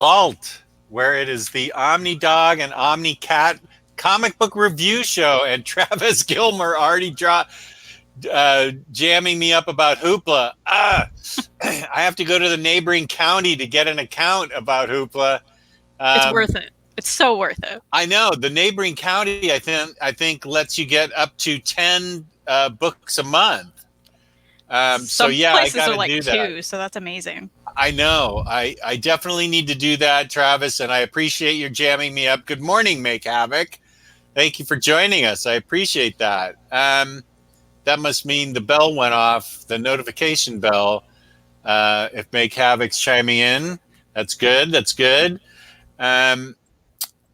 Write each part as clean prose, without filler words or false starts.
Vault, where it is the OmniDog and OmniCat comic book review show, and Travis Gilmer already jamming me up about Hoopla. I have to go to the neighboring county to get an account about Hoopla. It's worth it. It's so worth it. I know the neighboring county. I think lets you get up to 10 books a month. So yeah, I gotta like do two, that. so that's amazing. I know. I definitely need to do that, Travis, and I appreciate your jamming me up. Good morning, Make Havoc. Thank you for joining us. I appreciate that. That must mean the bell went off, the notification bell. If Make Havoc's chiming in, that's good. That's good. Yeah,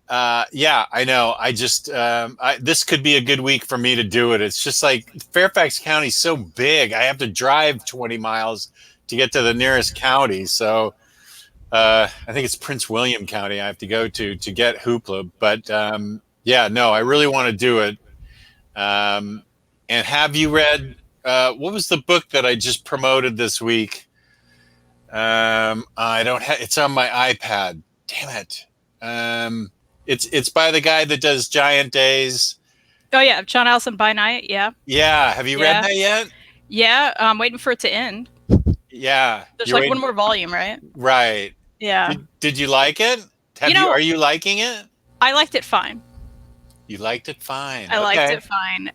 I know. I just this could be a good week for me to do it. It's just like Fairfax County's so big. I have to drive 20 miles to get to the nearest county. So I think it's Prince William County I have to go to get Hoopla. But yeah, no, I really want to do it. And have you read what was the book that I just promoted this week? I don't have. It's on my iPad. Damn it. It's by the guy that does Giant Days. Oh yeah, John Allison by Night. Yeah. Yeah. Have you read that yet? Yeah. I'm waiting for it to end. Yeah. There's like one more volume, right? Right. Yeah. Did you like it? Are you liking it? I liked it fine. You liked it fine. I liked it fine.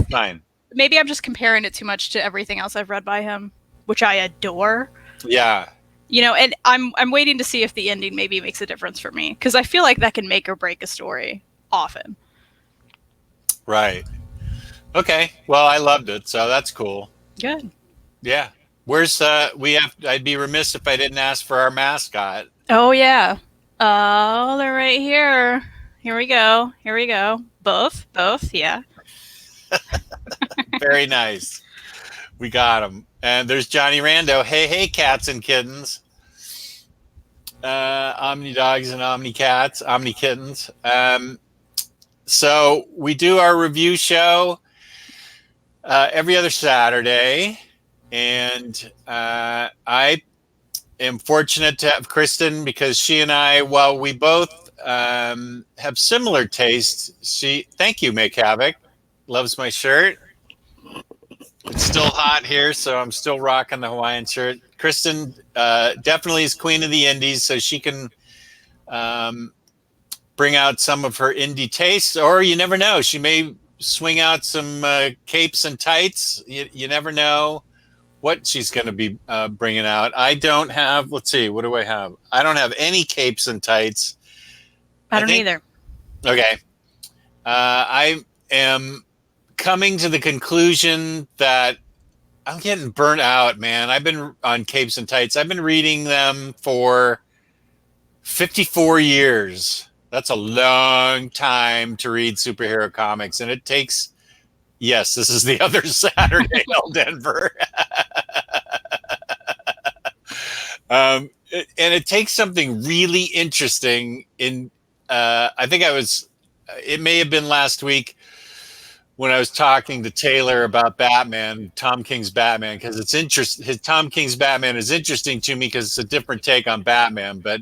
Fine. Maybe I'm just comparing it too much to everything else I've read by him, which I adore. Yeah. And I'm waiting to see if the ending maybe makes a difference for me, because I feel like that can make or break a story often. Right. Okay. Well, I loved it, so that's cool. Good. Yeah. Where's I'd be remiss if I didn't ask for our mascot. Oh yeah. Oh, they're right here. Here we go. Both, yeah. Very nice. We got them. And there's Johnny Rando. Hey, cats and kittens. OmniDogs and OmniCats, OmniKittens. So we do our review show every other Saturday. And I am fortunate to have Kristan, because she and I, while we both have similar tastes, thank you, Make Havoc, loves my shirt. It's still hot here, so I'm still rocking the Hawaiian shirt. Kristan definitely is queen of the indies, so she can bring out some of her indie tastes, or you never know, she may swing out some capes and tights. You never know what she's going to be bringing out. I don't have, let's see, what do I have? I don't have any capes and tights. I don't either. Okay. I am coming to the conclusion that I'm getting burnt out, man. I've been on capes and tights. I've been reading them for 54 years. That's a long time to read superhero comics. And it takes, yes, this is the other Saturday, El Denver. And it takes something really interesting in, I think it may have been last week when I was talking to Taylor about Batman, Tom King's Batman, because Tom King's Batman is interesting to me because it's a different take on Batman, but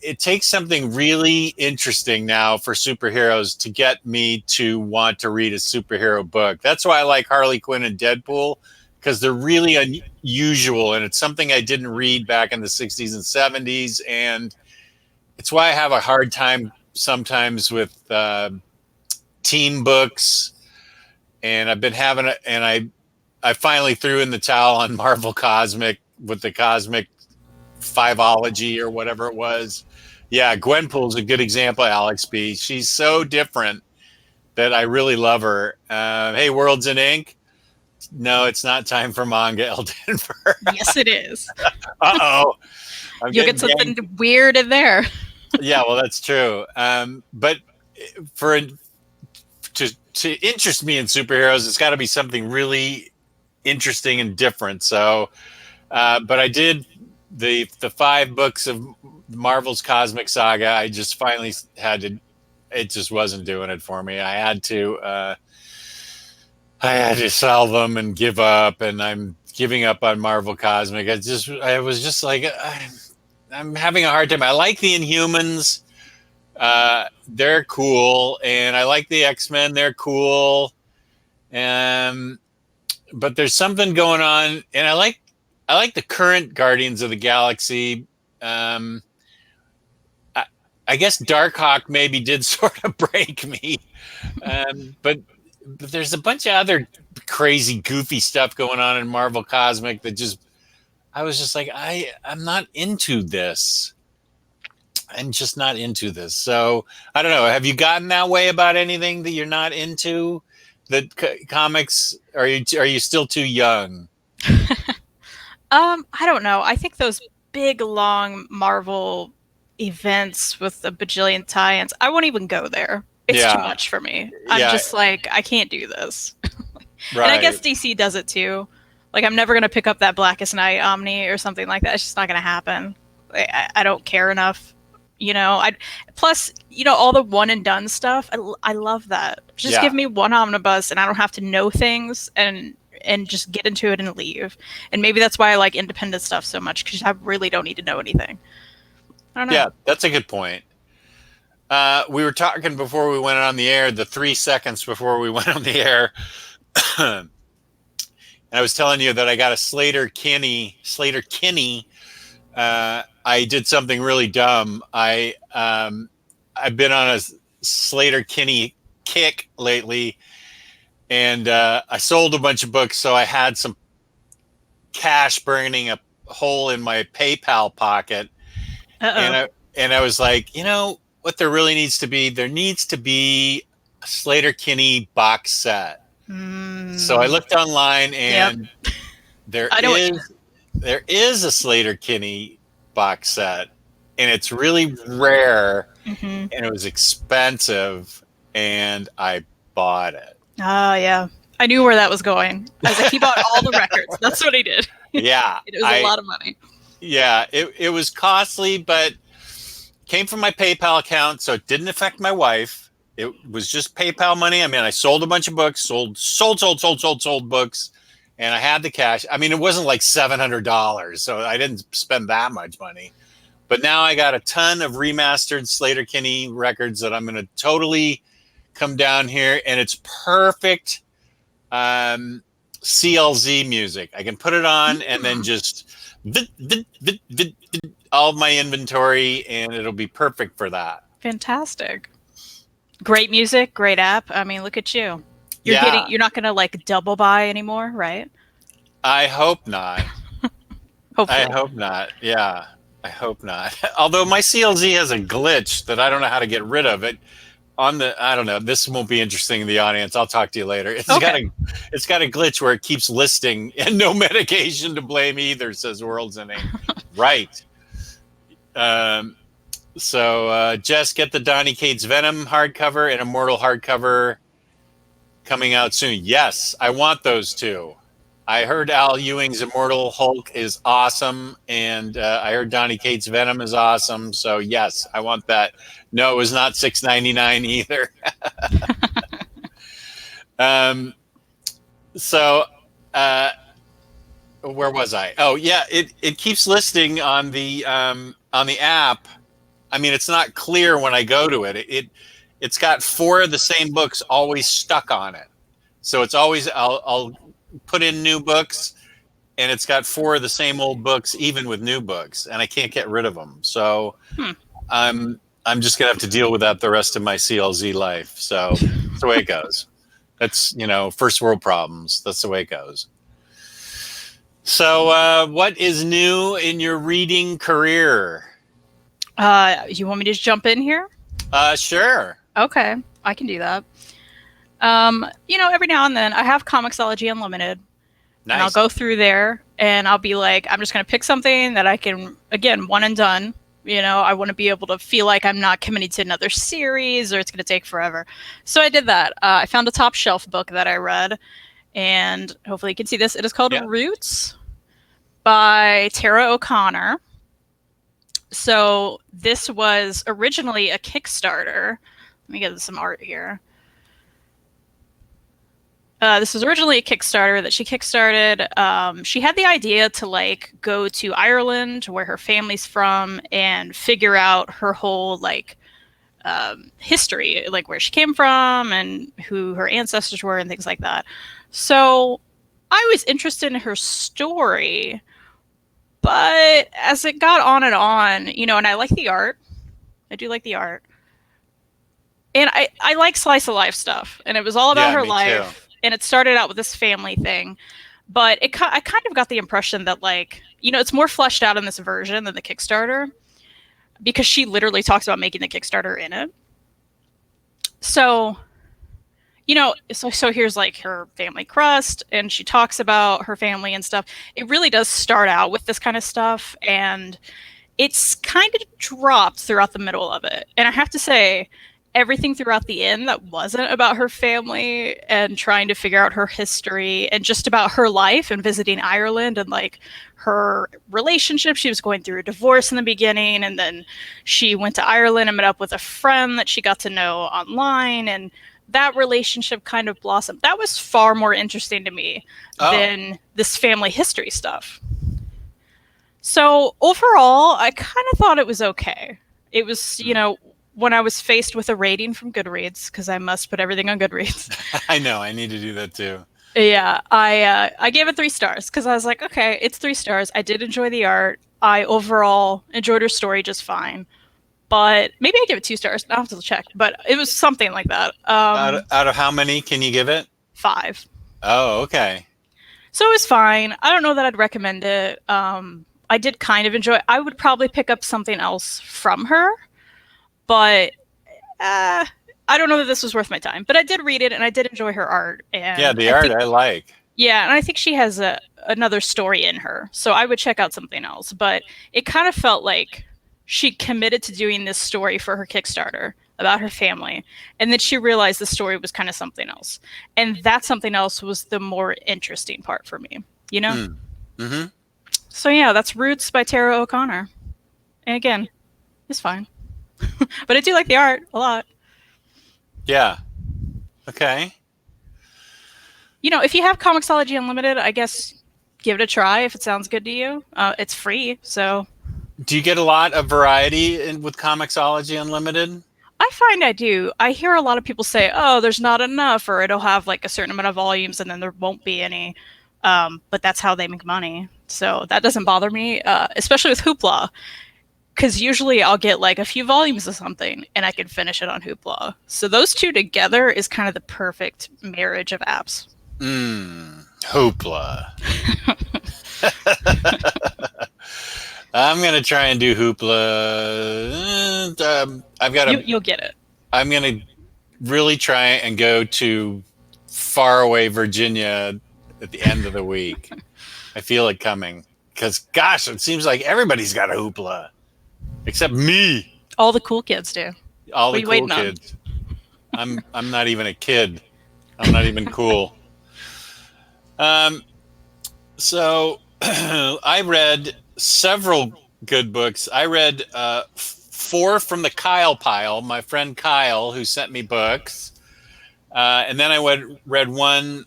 it takes something really interesting now for superheroes to get me to want to read a superhero book. That's why I like Harley Quinn and Deadpool, because they're really unusual, and it's something I didn't read back in the 60s and 70s, and it's why I have a hard time sometimes with team books, and I've been having it, and I finally threw in the towel on Marvel Cosmic with the Cosmic Fiveology or whatever it was. Yeah, Gwenpool's a good example, Alex B. She's so different that I really love her. Hey, Worlds in Ink. No, it's not time for manga, El Denver. Yes, it is. Uh-oh. You'll get something weird in there. Yeah, well, that's true. But to interest me in superheroes, it's got to be something really interesting and different. So, but I did the 5 books of Marvel's Cosmic Saga. I just finally had to. It just wasn't doing it for me. I had to sell them and give up, and I'm giving up on Marvel Cosmic. I was just like, I'm having a hard time. I like the Inhumans. They're cool, and I like the X-Men. They're cool. But there's something going on, and I like the current Guardians of the Galaxy. Um, I guess Darkhawk maybe did sort of break me, but there's a bunch of other crazy, goofy stuff going on in Marvel Cosmic that just I was just like I'm not into this. I'm just not into this. So I don't know. Have you gotten that way about anything that you're not into? The comics? Are you still too young? I don't know. I think those big, long Marvel events with a bajillion tie-ins, I won't even go there. It's too Yeah, much for me. I'm yeah, just like, I can't do this. And I guess right. DC does it too. Like, I'm never going to pick up that Blackest Night Omni or something like that. It's just not going to happen. I don't care enough. Plus, all the one and done stuff. I love that. Just Yeah, give me one omnibus and I don't have to know things and just get into it and leave. And maybe that's why I like independent stuff so much, because I really don't need to know anything. I don't know. yeah. That's a good point. We were talking before we went on the air, the 3 seconds before we went on the air. And I was telling you that I got a Slater Kinney. I did something really dumb. I've been on a Slater Kinney kick lately, and I sold a bunch of books, so I had some cash burning a hole in my PayPal pocket, and Uh I was like, what there really needs to be? There needs to be a Slater Kinney box set. oh. So I looked online, Yep. and there I know what you is there is a Slater Kinney box set, and it's really rare, Mm-hmm. and it was expensive, and I bought it. Oh, yeah. I knew where that was going. I was like, he bought all the records. That's what he did. Yeah, It was a lot of money. yeah, it was costly, but came from my PayPal account, so it didn't affect my wife. It was just PayPal money. I mean, I sold a bunch of books, sold books, and I had the cash. I mean, it wasn't like $700, so I didn't spend that much money. But now I got a ton of remastered Slater Kinney records that I'm going to totally come down here, and it's perfect CLZ music. I can put it on and then just all my inventory, and it'll be perfect for that. Fantastic. Great music, great app. I mean, look at you. Yeah, You're not gonna like double buy anymore, right? I hope not. I Hopefully. hope not. Yeah, I hope not. Although my CLZ has a glitch that I don't know how to get rid of. It on the I don't know. This won't be interesting in the audience. I'll talk to you later. Okay. It's got a glitch where it keeps listing and no medication to blame either, says World's Ending. Right. So Jess, get the Donny Cates Venom hardcover and Immortal hardcover coming out soon. Yes, I want those two. I heard Al Ewing's Immortal Hulk is awesome, and I heard Donny Cates Venom is awesome. So yes, I want that. No, it was not $6.99 either. um, so where was I? Oh yeah, it keeps listing on the app. I mean, it's not clear when I go to it. It's got 4 of the same books always stuck on it. So it's always I'll put in new books, and it's got 4 of the same old books, even with new books, and I can't get rid of them. So I'm just gonna have to deal with that the rest of my CLZ life. So that's the way it goes. That's first world problems. That's the way it goes. So what is new in your reading career? You want me to just jump in here? Sure. Okay, I can do that. Every now and then I have Comixology Unlimited, Nice. and I'll go through there and I'll be like, I'm just going to pick something that I can, again, one and done. I want to be able to feel like I'm not committing to another series or it's going to take forever. So I did that. I found a top shelf book that I read, and hopefully you can see this. It is called Roots by Tara O'Connor. So this was originally a Kickstarter. Let me get some art here. This was originally a Kickstarter that she kickstarted. She had the idea to like go to Ireland, where her family's from, and figure out her whole like history, like where she came from and who her ancestors were and things like that. So I was interested in her story, but as it got on and on, you know, and I like the art. I do like the art. And I like slice of life stuff. And it was all about Yeah, her me too. life. And it started out with this family thing. But I kind of got the impression that, like, you know, it's more fleshed out in this version than the Kickstarter, because she literally talks about making the Kickstarter in it. So, you know, so here's like her family crust, and she talks about her family and stuff. It really does start out with this kind of stuff, and it's kind of dropped throughout the middle of it. And I have to say, everything throughout the end that wasn't about her family and trying to figure out her history and just about her life and visiting Ireland and like her relationship. She was going through a divorce in the beginning, and then she went to Ireland and met up with a friend that she got to know online, and that relationship kind of blossomed. That was far more interesting to me than this family history stuff. So overall, I kind of thought it was okay. It was, you know, when I was faced with a rating from Goodreads, because I must put everything on Goodreads. I know, I need to do that too. Yeah, I gave it 3 stars because I was like, okay, it's 3 stars. I did enjoy the art. I overall enjoyed her story just fine. But maybe I give it 2 stars. I'll have to check. But it was something like that. Out of how many can you give it? 5. Oh, okay. So it was fine. I don't know that I'd recommend it. I did kind of enjoy it. I would probably pick up something else from her. But I don't know that this was worth my time. But I did read it, and I did enjoy her art. And yeah, the art I like. Yeah, and I think she has another story in her. So I would check out something else. But it kind of felt like she committed to doing this story for her Kickstarter about her family. And then she realized the story was kind of something else. And that something else was the more interesting part for me, you know? Mm-hmm. So yeah, that's Roots by Tara O'Connor. And again, it's fine. But I do like the art a lot. Yeah. Okay. You know, if you have Comixology Unlimited, I guess give it a try if it sounds good to you. It's free, so. Do you get a lot of variety with Comixology Unlimited? I find I do. I hear a lot of people say, oh, there's not enough, or it'll have like a certain amount of volumes and then there won't be any. But that's how they make money. So that doesn't bother me, especially with Hoopla. Because usually I'll get like a few volumes of something and I can finish it on Hoopla. So those two together is kind of the perfect marriage of apps. Hoopla. I'm going to try and do Hoopla. I've got to... You'll get it. I'm going to really try and go to faraway Virginia at the end of the week. I feel it coming. Because, gosh, it seems like everybody's got a Hoopla. Except me. All the cool kids do. All the cool kids. I'm not even a kid. I'm not even cool. So I read several good books. I read 4 from the Kyle pile, my friend Kyle, who sent me books. And then I read one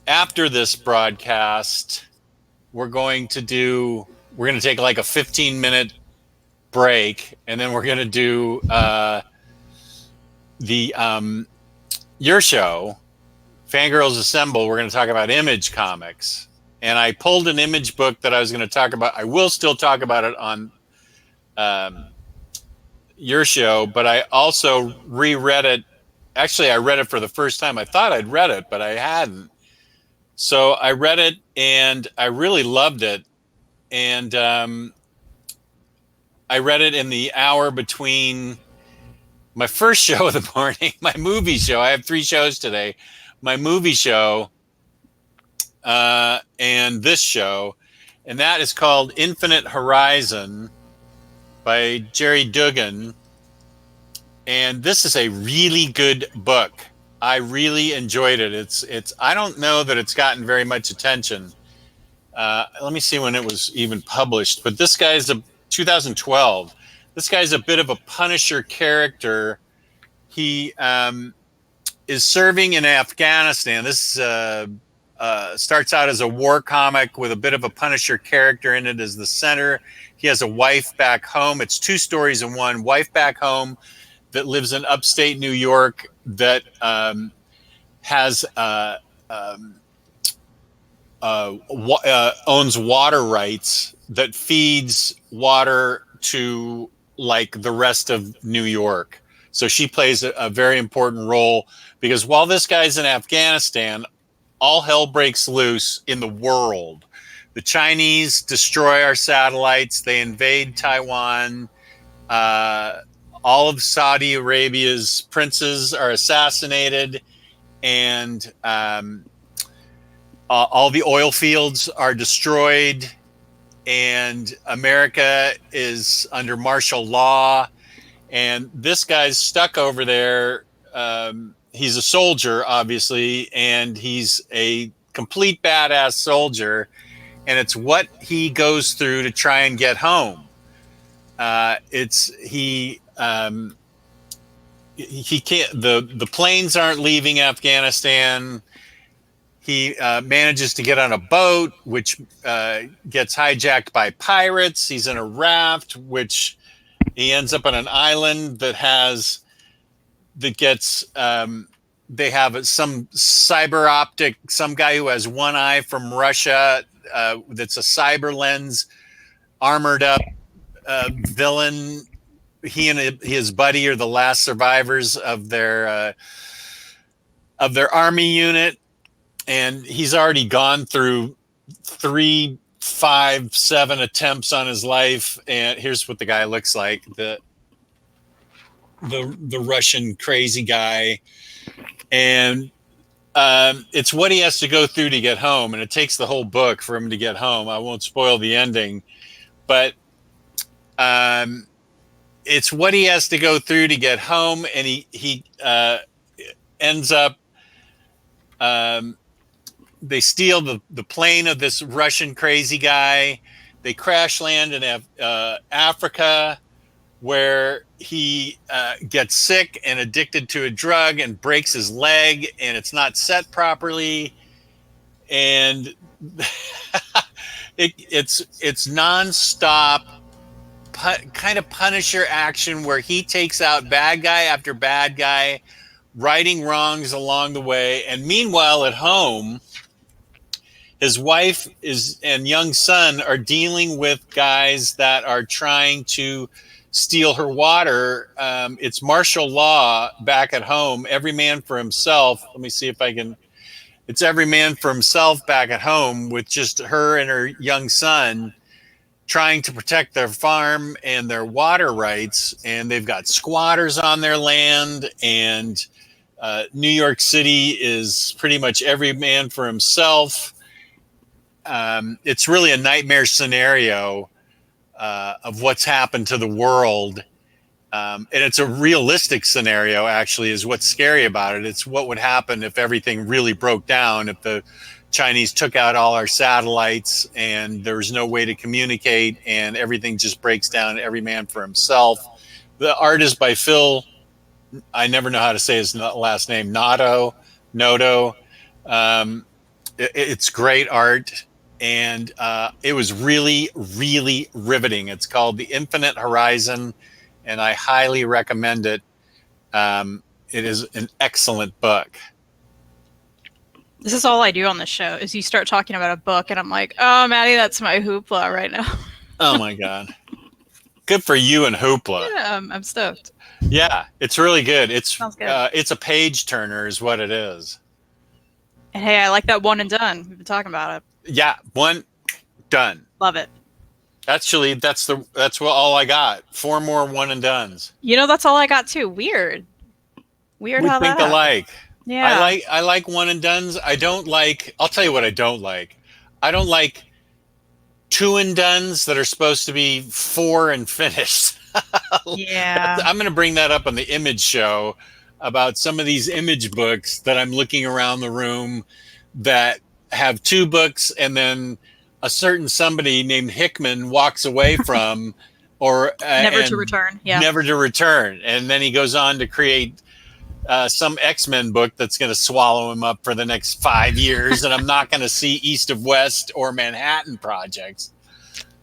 after this broadcast. We're going to take like a 15-minute break, and then we're going to do your show, Fangirlz Assemble. We're going to talk about Image comics. And I pulled an Image book that I was going to talk about. I will still talk about it on your show, but I also reread it. Actually, I read it for the first time. I thought I'd read it, but I hadn't. So I read it, and I really loved it. And I read it in the hour between my first show of the morning, my movie show. I have 3 shows today. My movie show and this show. And that is called Infinite Horizon by Jerry Dugan. And this is a really good book. I really enjoyed it. It's I don't know that it's gotten very much attention. Let me see when it was even published. But this guy's 2012. This guy's a bit of a Punisher character. He is serving in Afghanistan. This starts out as a war comic with a bit of a Punisher character in it as the center. He has a wife back home. It's 2 stories in one. Wife back home that lives in upstate New York that has owns water rights that feeds water to like the rest of New York. So she plays a very important role because while this guy's in Afghanistan, all hell breaks loose in the world. The Chinese destroy our satellites. They invade Taiwan. All of Saudi Arabia's princes are assassinated, and all the oil fields are destroyed, and America is under martial law. And this guy's stuck over there. He's a soldier, obviously, and he's a complete badass soldier. And it's what he goes through to try and get home. He can't. The planes aren't leaving Afghanistan. He manages to get on a boat, which gets hijacked by pirates. He's in a raft, which he ends up on an island they have some cyber optic, some guy who has one eye from Russia that's a cyber lens, armored up villain. He and his buddy are the last survivors of their army unit, and he's already gone through 3, 5, 7 attempts on his life. And here's what the guy looks like: the Russian crazy guy, and it's what he has to go through to get home, and it takes the whole book for him to get home. I won't spoil the ending, but it's what he has to go through to get home, and he ends up. They steal the plane of this Russian crazy guy. They crash land in Africa, where he gets sick and addicted to a drug and breaks his leg, and it's not set properly. And it's nonstop kind of Punisher action where he takes out bad guy after bad guy, righting wrongs along the way. And meanwhile, at home, his wife and young son are dealing with guys that are trying to steal her water. It's martial law back at home. Every man for himself. Let me see if I can. It's every man for himself back at home, with just her and her young son trying to protect their farm and their water rights. And they've got squatters on their land, and New York City is pretty much every man for himself. It's really a nightmare scenario of what's happened to the world. And it's a realistic scenario, actually, is what's scary about it. It's what would happen if everything really broke down, if the Chinese took out all our satellites and there was no way to communicate and everything just breaks down, every man for himself. The art is by Phil. I never know how to say his last name. Noto. It's great art. And it was really, really riveting. It's called The Infinite Horizon, and I highly recommend it. It is an excellent book. This is all I do on this show, is you start talking about a book, and I'm like, oh, Maddie, that's my hoopla right now. Oh, my God. Good for you and hoopla. Yeah, I'm stoked. Yeah, it's really good. Sounds good. It's a page turner is what it is. And hey, I like that one and done. We've been talking about it. Yeah, one, done. Love it. Actually, that's what all I got. 4 more one and dones. You know, that's all I got too. Weird We how think that alike. Yeah. I like one and dones. I don't like. I'll tell you what I don't like. I don't like 2 and dones that are supposed to be 4 and finished. Yeah. I'm going to bring that up on the Image show about some of these image books that I'm looking around the room that have 2 books and then a certain somebody named Hickman walks away from, or Never to return. Yeah. Never to return, and then he goes on to create some X-Men book that's going to swallow him up for the next 5 years, and I'm not going to see East of West or Manhattan projects.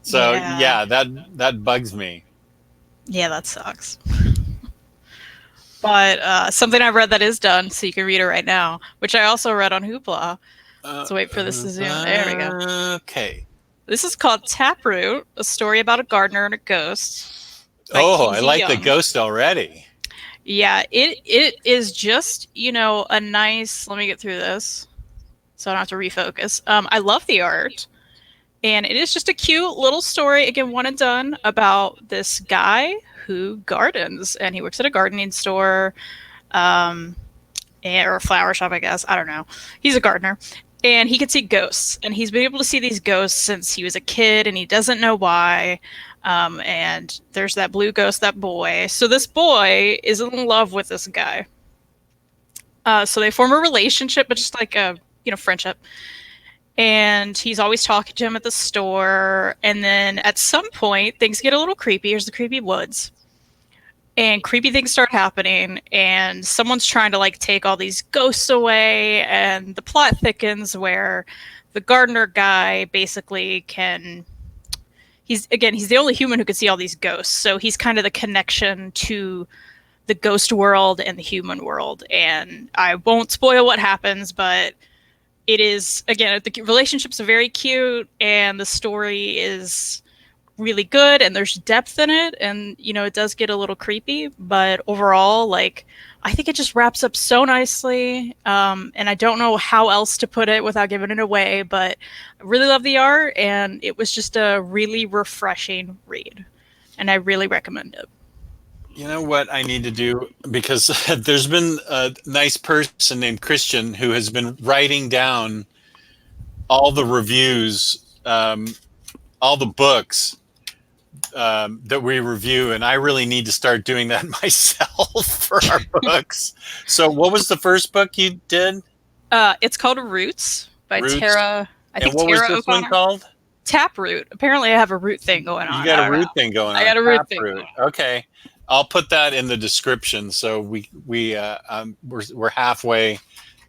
So yeah, that bugs me. Yeah, that sucks. But something I've read that is done, so you can read it right now, which I also read on Hoopla. So wait for this to zoom. There we go. Okay. This is called Taproot, a story about a gardener and a ghost. Oh, I like the ghost already. Yeah, it is just, a nice, let me get through this so I don't have to refocus. I love the art. And it is just a cute little story, again, one and done, about this guy who gardens. And he works at a gardening store or a flower shop, I guess. I don't know. He's a gardener. And he can see ghosts. And he's been able to see these ghosts since he was a kid, and he doesn't know why. And there's that blue ghost, that boy. So this boy is in love with this guy. So they form a relationship, but just like a, friendship. And he's always talking to him at the store. And then at some point, things get a little creepy. Here's the creepy woods. And creepy things start happening. And someone's trying to, take all these ghosts away. And the plot thickens where the gardener guy basically he's the only human who can see all these ghosts. So he's kind of the connection to the ghost world and the human world. And I won't spoil what happens, but it is, again, the relationships are very cute, and the story is really good, and there's depth in it, and, it does get a little creepy, but overall, I think it just wraps up so nicely, and I don't know how else to put it without giving it away, but I really love the art, and it was just a really refreshing read, and I really recommend it. You know what I need to do? Because there's been a nice person named Kristan who has been writing down all the reviews, all the books that we review, and I really need to start doing that myself for our books. So what was the first book you did? It's called Roots by Roots. Tara. I think what Tara was this O'Connor. One called? Taproot. Apparently, I have a root thing going on. You got a root thing going on. I got a root thing. Okay. I'll put that in the description, so we're halfway.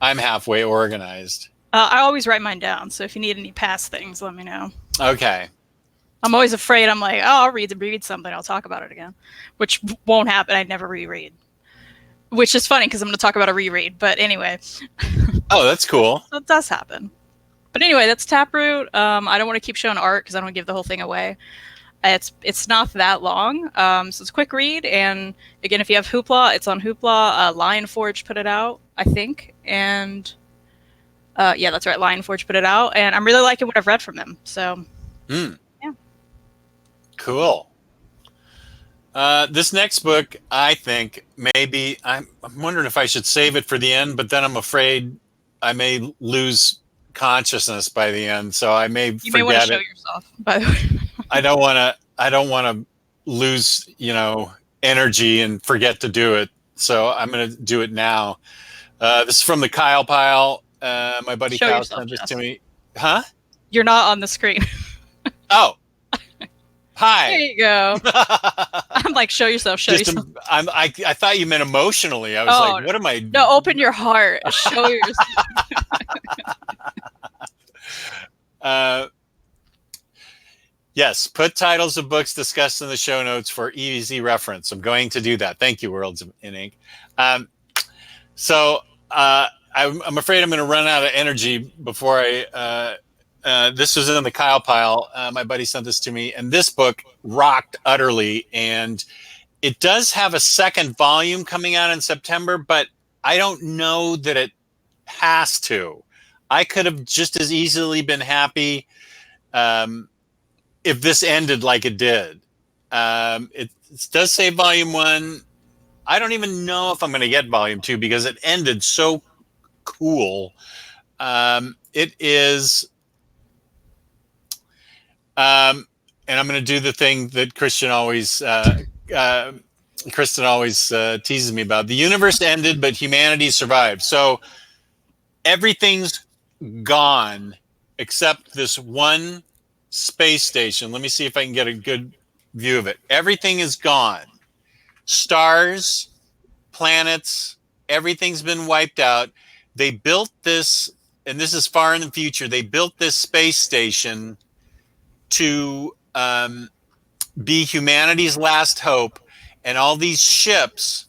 I'm halfway organized. I always write mine down, so if you need any past things, let me know. Okay. I'm always afraid. I'm like, I'll read something, I'll talk about it again, which won't happen. I never reread, which is funny because I'm going to talk about a reread. But anyway. Oh, that's cool. So it does happen. But anyway, that's Taproot. I don't want to keep showing art because I don't want to give the whole thing away. It's not that long, so it's a quick read. And again, if you have Hoopla, it's on Hoopla. Lionforge put it out, I think, and yeah, that's right. Lionforge put it out, and I'm really liking what I've read from them. So, yeah, cool. This next book, I think maybe I'm wondering if I should save it for the end, but then I'm afraid I may lose consciousness by the end, so I may forget it. You may want to show yourself, by the way. I don't want to lose, energy and forget to do it. So I'm going to do it now. This is from the Kyle pile. My buddy Kyle sent this to me. Huh? You're not on the screen. Oh. Hi. There you go. I'm like, show yourself. Yourself. I thought you meant emotionally. I was like, what am I? No, open your heart. Show yourself. Yes, put titles of books discussed in the show notes for easy reference. I'm going to do that. Thank you, Worlds in Ink. So I'm afraid I'm going to run out of energy before this was in the Kyle pile. My buddy sent this to me, and this book rocked utterly. And it does have a second volume coming out in September, but I don't know that it has to. I could have just as easily been happy if this ended like it did. It does say volume 1. I don't even know if I'm going to get volume 2 because it ended so cool. It is, and I'm going to do the thing that Kristan always teases me about. The universe ended, but humanity survived. So everything's gone except this one space station. Let me see if I can get a good view of it. Everything is gone. Stars, planets, everything's been wiped out. They built this, and this is far in the future, they built this space station to be humanity's last hope, and all these ships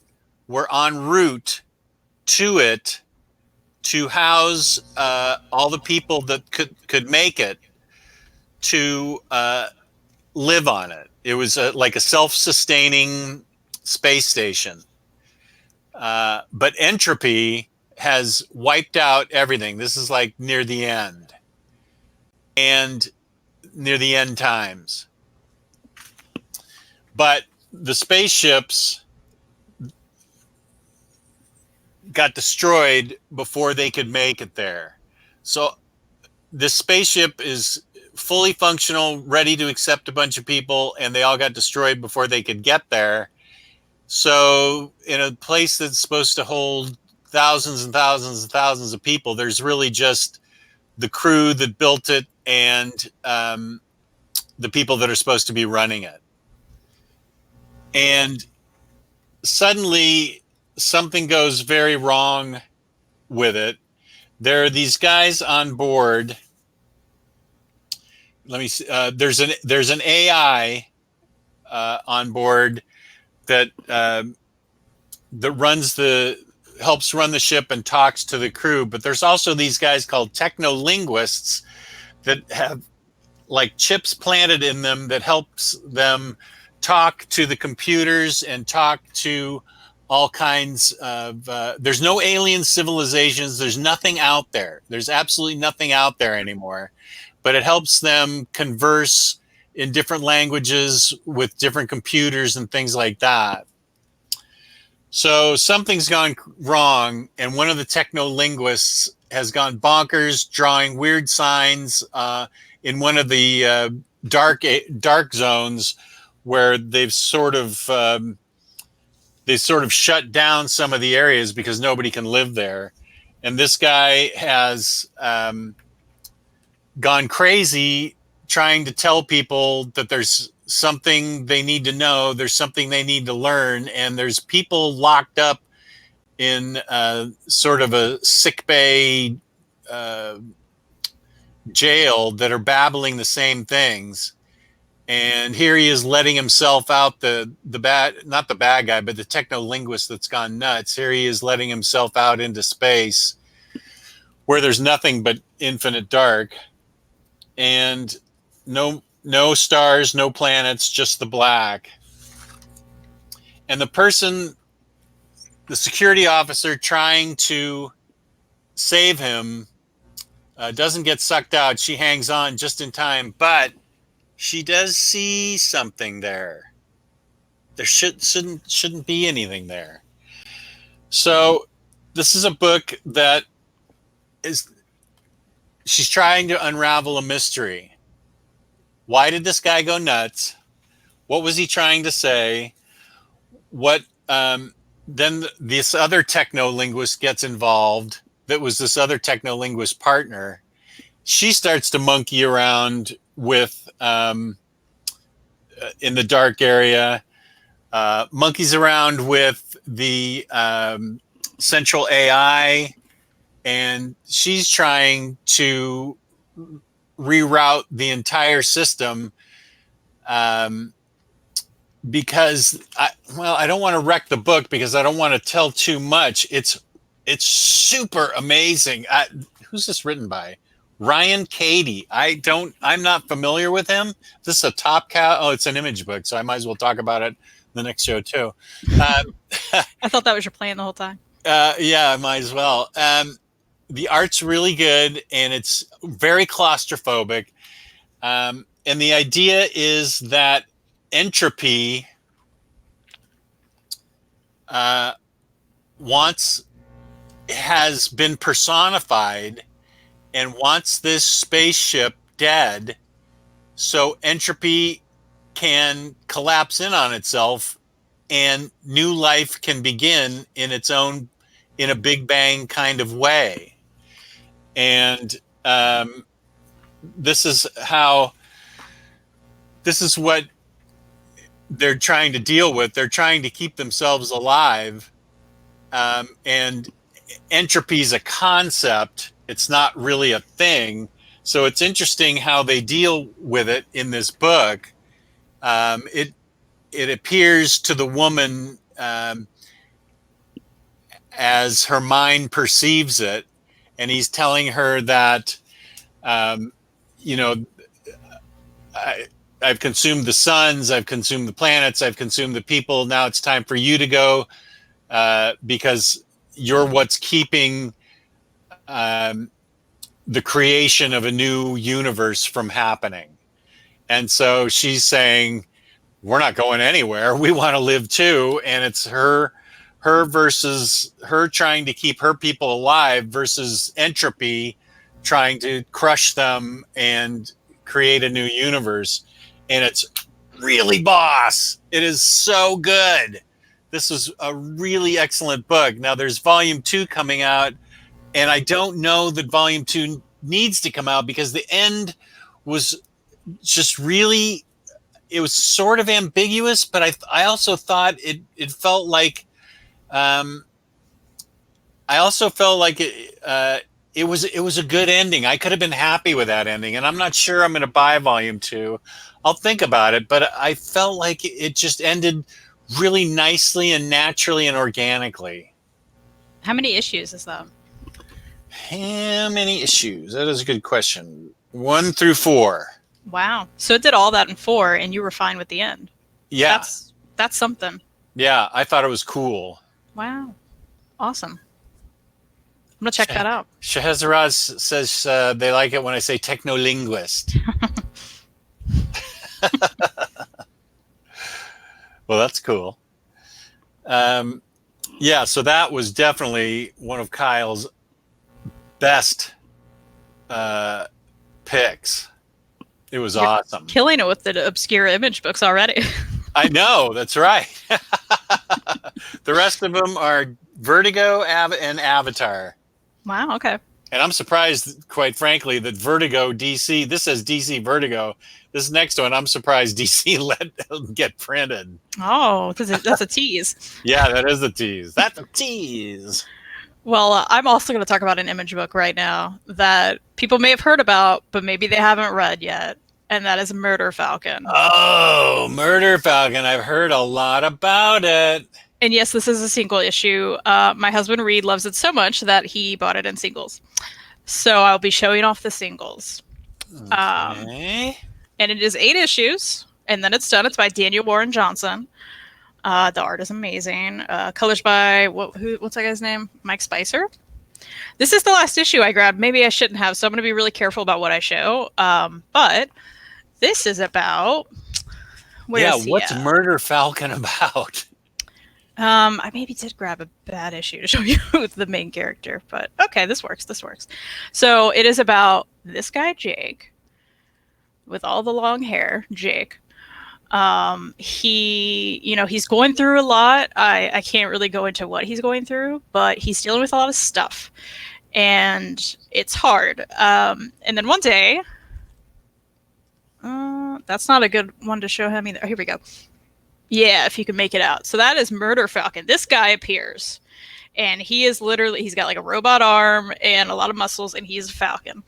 were en route to it to house all the people that could make it to live on it. It was like a self-sustaining space station. But entropy has wiped out everything. This is like near the end and near the end times. But the spaceships got destroyed before they could make it there. So this spaceship is fully functional, ready to accept a bunch of people, and they all got destroyed before they could get there. So in a place that's supposed to hold thousands and thousands and thousands of people, there's really just the crew that built it and the people that are supposed to be running it. And suddenly something goes very wrong with it. There are these guys on board. Let me see. There's an AI on board that helps run the ship and talks to the crew. But there's also these guys called techno-linguists that have like chips planted in them that helps them talk to the computers and talk to all kinds of there's no alien civilizations. There's nothing out there. There's absolutely nothing out there anymore. But it helps them converse in different languages with different computers and things like that. So something's gone wrong, and one of the techno-linguists has gone bonkers, drawing weird signs in one of the dark zones where they've sort of shut down some of the areas because nobody can live there. And this guy has gone crazy trying to tell people that there's something they need to know, there's something they need to learn, and there's people locked up in sort of a sick bay jail that are babbling the same things. And here he is letting himself out, not the bad guy, but the techno-linguist that's gone nuts. Here he is letting himself out into space where there's nothing but infinite dark. And no stars, no planets, just the black. And the security officer trying to save him doesn't get sucked out. She hangs on just in time, but she does see something there. There shouldn't be anything there. So this is a book that she's trying to unravel a mystery. Why did this guy go nuts? What was he trying to say? Then this other techno-linguist gets involved. That was this other techno-linguist partner. She starts to monkey around with in the dark area, monkeys around with the central AI, and she's trying to reroute the entire system because I don't want to wreck the book because I don't want to tell too much. It's super amazing. Who's this written by? Ryan Cady. I'm not familiar with him. This is a top cat. Oh, it's an image book, so I might as well talk about it in the next show too. I thought that was your plan the whole time. Yeah, I might as well. The art's really good, and it's very claustrophobic. And the idea is that entropy has been personified and wants this spaceship dead, so entropy can collapse in on itself and new life can begin in a Big Bang kind of way. And this is what they're trying to deal with. They're trying to keep themselves alive and entropy is a concept. It's not really a thing. So it's interesting how they deal with it in this book. It appears to the woman as her mind perceives it, and he's telling her that, you know, I've consumed the suns, I've consumed the planets, I've consumed the people. Now it's time for you to go, because you're what's keeping the creation of a new universe from happening. And so she's saying, we're not going anywhere. We want to live too. And it's her versus her trying to keep her people alive versus entropy trying to crush them and create a new universe. And it's really boss. It is so good. This was a really excellent book. Now there's volume 2 coming out, and I don't know that volume 2 needs to come out because the end was just really, it was sort of ambiguous, but I also thought it felt like, I also felt like it was a good ending. I could have been happy with that ending, and I'm not sure I'm going to buy volume 2. I'll think about it, but I felt like it just ended really nicely and naturally and organically. How many issues is that? How many issues? That is a good question. 1 through 4. Wow. So it did all that in 4, and you were fine with the end. Yeah. That's something. Yeah, I thought it was cool. Wow. Awesome. I'm going to check that out. Scheherazade says they like it when I say technolinguist. Well, that's cool. Yeah, so that was definitely one of Kyle's best picks. It was awesome. Killing it with the obscure image books already. I know, that's right. The rest of them are Vertigo and Avatar. Wow, okay. And I'm surprised, quite frankly, that Vertigo DC, this says DC Vertigo. This next one, I'm surprised DC let get printed. Oh, that's a tease. Yeah, that is a tease. That's a tease. Well, I'm also going to talk about an image book right now that people may have heard about, but maybe they haven't read yet. And that is Murder Falcon. Oh, Murder Falcon. I've heard a lot about it. And yes, this is a single issue. My husband Reed loves it so much that he bought it in singles. So I'll be showing off the singles. Okay. And it is 8 issues, and then it's done. It's by Daniel Warren Johnson. The art is amazing. Colors by, what's that guy's name? Mike Spicer. This is the last issue I grabbed. Maybe I shouldn't have, so I'm going to be really careful about what I show. But this is about... what's Murder Falcon about? I maybe did grab a bad issue to show you the main character, but okay, this works. So it is about this guy, Jake, with all the long hair, Jake. He's going through a lot. I can't really go into what he's going through, but he's dealing with a lot of stuff, and it's hard. And then one day, that's not a good one to show him either. Oh, here we go. Yeah, if you can make it out. So that is Murder Falcon. This guy appears, and he is literally, he's got like a robot arm and a lot of muscles, and he's a falcon.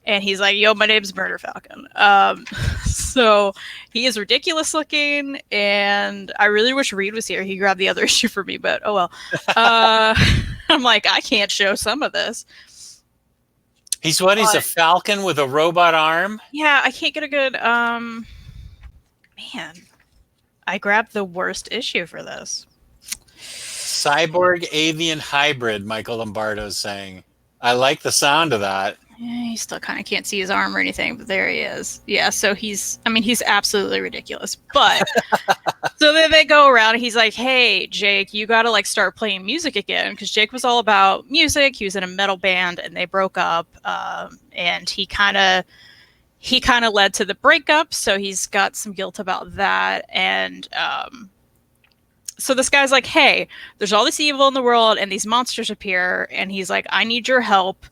And he's like, yo, my name's Murder Falcon. So he is ridiculous looking, and I really wish Reed was here. He grabbed the other issue for me, but oh well. I'm like, I can't show some of this. He's a falcon with a robot arm? Yeah, I can't get a good, man. I grabbed the worst issue for this. Cyborg avian hybrid, Michael Lombardo's saying. I like the sound of that. Yeah, you still kind of can't see his arm or anything, but there he is. Yeah, so he's absolutely ridiculous. But so then they go around and he's like, hey, Jake, you got to like start playing music again. Because Jake was all about music. He was in a metal band and they broke up. And he kind of led to the breakup. So he's got some guilt about that. And so this guy's like, hey, there's all this evil in the world and these monsters appear. And he's like, I need your help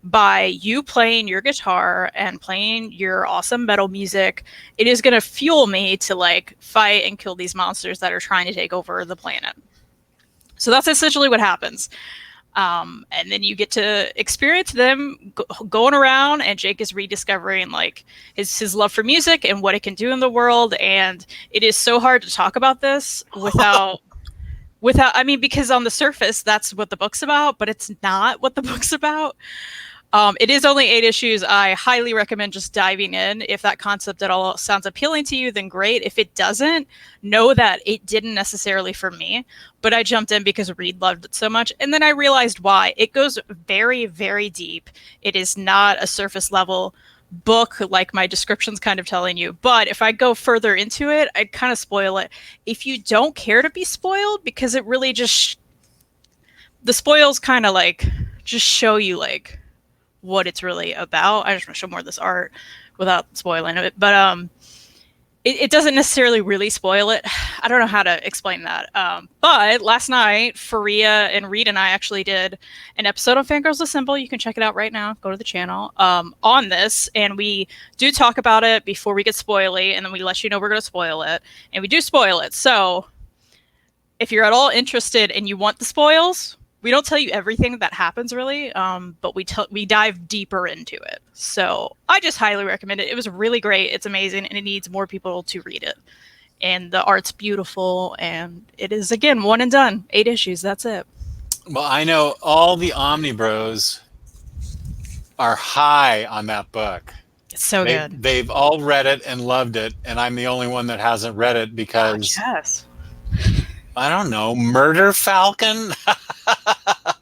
by you playing your guitar and playing your awesome metal music. It is going to fuel me to like fight and kill these monsters that are trying to take over the planet. So that's essentially what happens. And then you get to experience them going around, and Jake is rediscovering like his love for music and what it can do in the world. And it is so hard to talk about this without, I mean, because on the surface that's what the book's about, but it's not what the book's about. It is only 8 issues. I highly recommend just diving in. If that concept at all sounds appealing to you, then great. If it doesn't, know that it didn't necessarily for me, but I jumped in because Reed loved it so much. And then I realized why. It goes very, very deep. It is not a surface level book like my description's kind of telling you. But if I go further into it, I'd kind of spoil it. If you don't care to be spoiled, because it really just, the spoils kind of like just show you like what it's really about. I just want to show more of this art without spoiling it, but it doesn't necessarily really spoil it. I don't know how to explain that. But last night, Faria and Reed and I actually did an episode of Fangirlz Assemble. You can check it out right now. Go to the channel on this, and we do talk about it before we get spoily, and then we let you know we're going to spoil it, and we do spoil it. So if you're at all interested and you want the spoils, we don't tell you everything that happens really, but we dive deeper into it. So I just highly recommend it. It was really great. It's amazing, and it needs more people to read it. And the art's beautiful, and it is, again, one and done. 8 issues. That's it. Well, I know all the Omni Bros are high on that book. It's so good. They've all read it and loved it, and I'm the only one that hasn't read it because... Yes. I don't know, murder Falcon?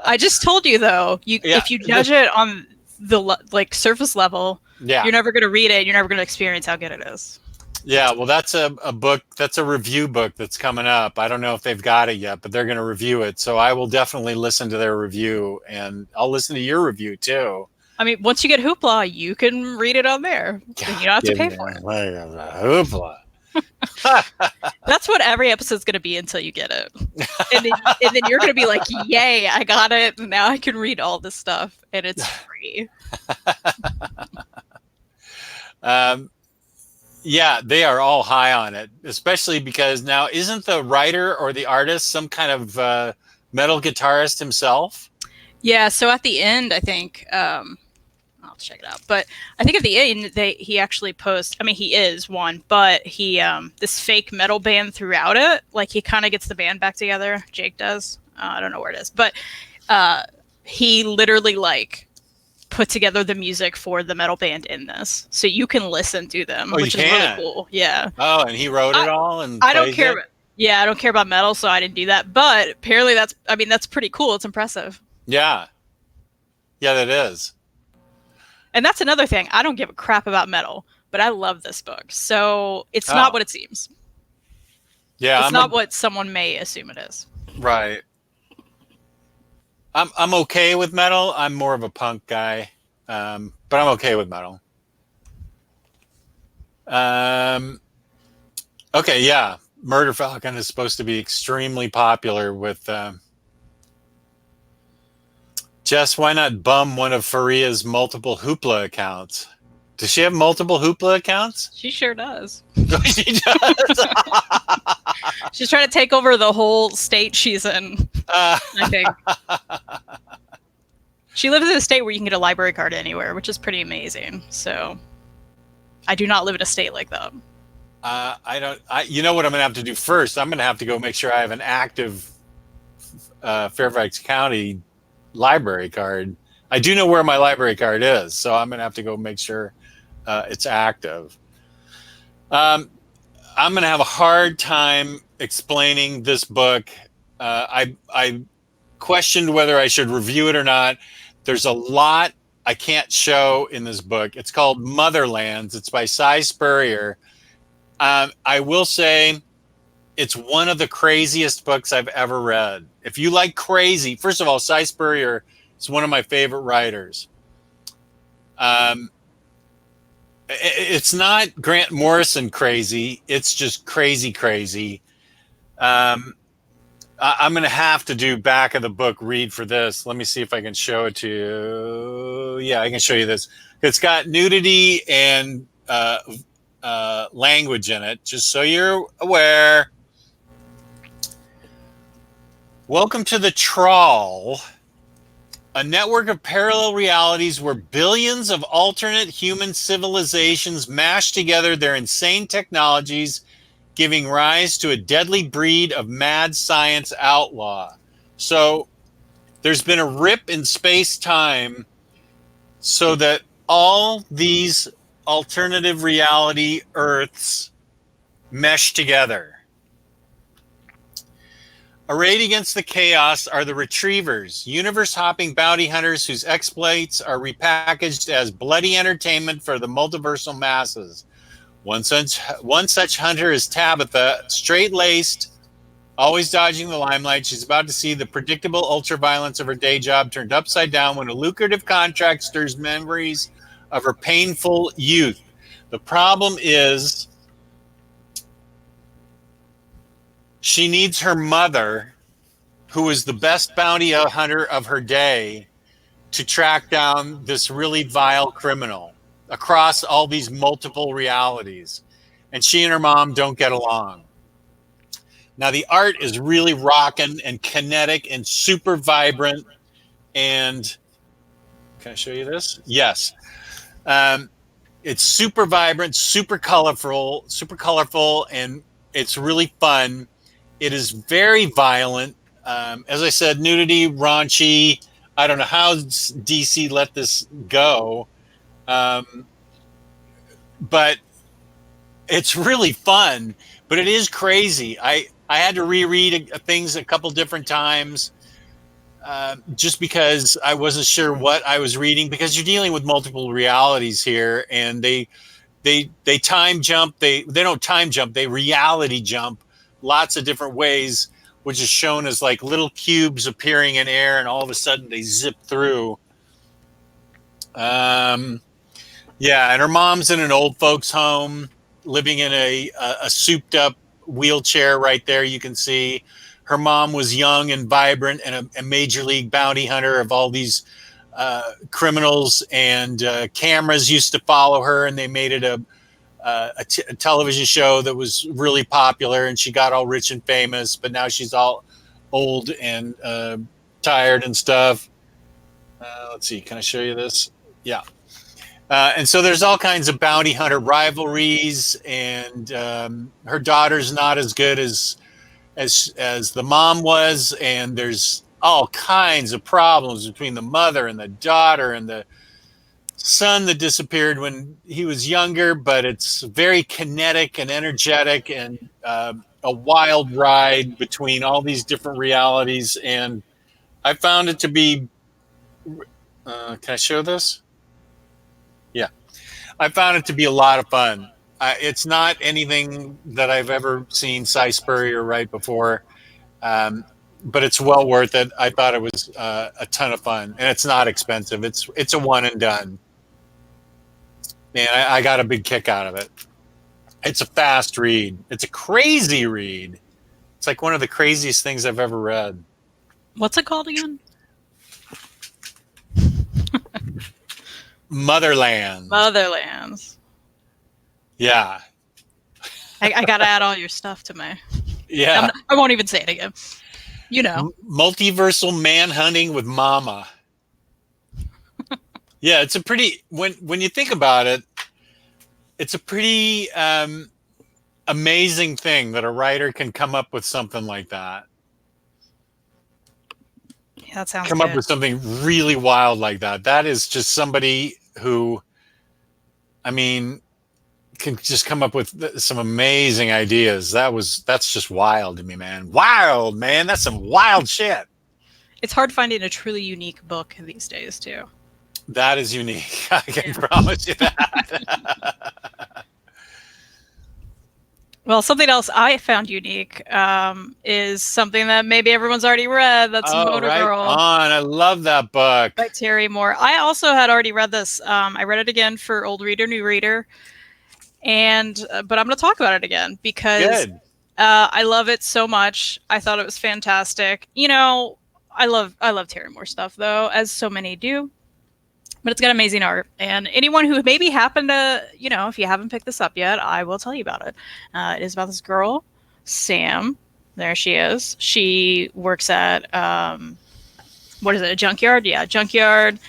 I just told you, though, if you judge it on the like surface level, you're never going to read it. You're never going to experience how good it is. Yeah, well, that's a book. That's a review book that's coming up. I don't know if they've got it yet, but they're going to review it. So I will definitely listen to their review, and I'll listen to your review, too. I mean, once you get Hoopla, you can read it on there. You don't have to pay for it. Hoopla. That's what every episode's going to be until you get it. And then you're going to be like, yay, I got it. Now I can read all this stuff, and it's free. Yeah, they are all high on it, especially because now isn't the writer or the artist some kind of metal guitarist himself? Yeah, so at the end, I think... I'll check it out. But I think at the end, he actually posts, I mean, he is one, but he, this fake metal band throughout it, like he kind of gets the band back together. Jake does. I don't know where it is, but he literally like put together the music for the metal band in this. So you can listen to them, which is really cool. Yeah. Oh, and he wrote it all? And I don't care. I don't care about metal, so I didn't do that. But apparently that's pretty cool. It's impressive. Yeah. Yeah, that is. And that's another thing. I don't give a crap about metal, but I love this book. So it's not what it seems. Yeah, it's not what someone may assume it is. Right. I'm okay with metal. I'm more of a punk guy, but I'm okay with metal. Okay, yeah. Murder Falcon is supposed to be extremely popular with... Jess, why not bum one of Faria's multiple Hoopla accounts? Does she have multiple Hoopla accounts? She sure does. She does? She's trying to take over the whole state she's in, I think. She lives in a state where you can get a library card anywhere, which is pretty amazing. So I do not live in a state like that. You know what I'm going to have to do first? I'm going to have to go make sure I have an active Fairfax County library card. I do know where my library card is, so I'm gonna have to go make sure it's active. I'm gonna have a hard time explaining this book. I questioned whether I should review it or not. There's a lot I can't show in this book. It's called Motherlands. It's by Cy Spurrier. I will say it's one of the craziest books I've ever read. If you like crazy, first of all, Cy Spurrier is one of my favorite writers. It's not Grant Morrison crazy. It's just crazy, crazy. I'm going to have to do back of the book read for this. Let me see if I can show it to you. Yeah, I can show you this. It's got nudity and language in it, just so you're aware. Welcome to the Trawl, a network of parallel realities where billions of alternate human civilizations mash together their insane technologies, giving rise to a deadly breed of mad science outlaw. So there's been a rip in space-time so that all these alternative reality Earths mesh together. Arrayed against the chaos are the Retrievers, universe-hopping bounty hunters whose exploits are repackaged as bloody entertainment for the multiversal masses. One such hunter is Tabitha, straight-laced, always dodging the limelight. She's about to see the predictable ultraviolence of her day job turned upside down when a lucrative contract stirs memories of her painful youth. The problem is she needs her mother, who is the best bounty hunter of her day, to track down this really vile criminal across all these multiple realities. And she and her mom don't get along. Now, the art is really rocking and kinetic and super vibrant. And can I show you this? Yes. It's super vibrant, super colorful, and it's really fun. It is very violent. As I said, nudity, raunchy. I don't know how DC let this go. But it's really fun, but it is crazy. I had to reread things a couple different times just because I wasn't sure what I was reading, because you're dealing with multiple realities here, and they time jump. They don't time jump. They reality jump lots of different ways, which is shown as like little cubes appearing in air, and all of a sudden they zip through. Yeah, and her mom's in an old folks' home, living in a souped up wheelchair right there. You can see her mom was young and vibrant and a major league bounty hunter of all these criminals, and cameras used to follow her, and they made it a television show that was really popular, and she got all rich and famous, but now she's all old and tired and stuff. Let's see, can I show you this? Yeah. And so there's all kinds of bounty hunter rivalries, and her daughter's not as good as the mom was, and there's all kinds of problems between the mother and the daughter and the son that disappeared when he was younger. But it's very kinetic and energetic, and a wild ride between all these different realities. And I found it to be can I show this? Yeah. I found it to be a lot of fun. It's not anything that I've ever seen Cy Spurrier write before, but it's well worth it. I thought it was a ton of fun, and it's not expensive. It's a one and done. Man, I got a big kick out of it. It's a fast read. It's a crazy read. It's like one of the craziest things I've ever read. What's it called again? Motherlands. Yeah. I gotta add all your stuff to my. Yeah. I won't even say it again. You know. Multiversal manhunting with Mama. Yeah, it's a pretty, when you think about it, it's a pretty amazing thing that a writer can come up with something like that. Yeah, that sounds come good. up with something really wild like that. That is just somebody who, I mean, can just come up with some amazing ideas. That's just wild to me, man. Wild, man. That's some wild shit. It's hard finding a truly unique book these days, too. That is unique. I can promise you that. Well, something else I found unique is something that maybe everyone's already read. That's Motor right Girl. on. I love that book. By Terry Moore. I also had already read this. I read it again for Old Reader, New Reader. And but I'm going to talk about it again because I love it so much. I thought it was fantastic. You know, I love Terry Moore stuff, though, as so many do. But it's got amazing art. And anyone who maybe happened to, you know, if you haven't picked this up yet, I will tell you about it. It is about this girl, Sam, There she is. She works at what is it? A junkyard? Yeah, junkyard.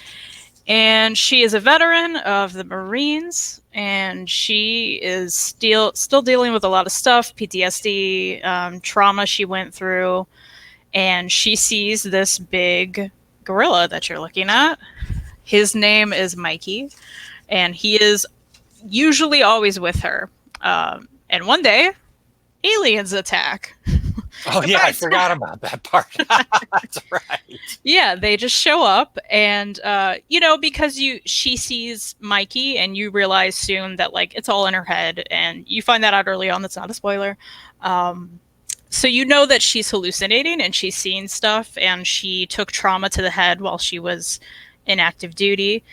And she is a veteran of the Marines, and she is still dealing with a lot of stuff, PTSD, trauma she went through, and she sees this big gorilla that you're looking at. His name is Mikey, and he is usually always with her. And one day, aliens attack. Oh yeah, I forgot about that part. That's right. Yeah, they just show up, and because she sees Mikey, and you realize soon that like it's all in her head, and you find that out early on. That's not a spoiler. So you know that she's hallucinating and she's seeing stuff, and she took trauma to the head while she was in active duty.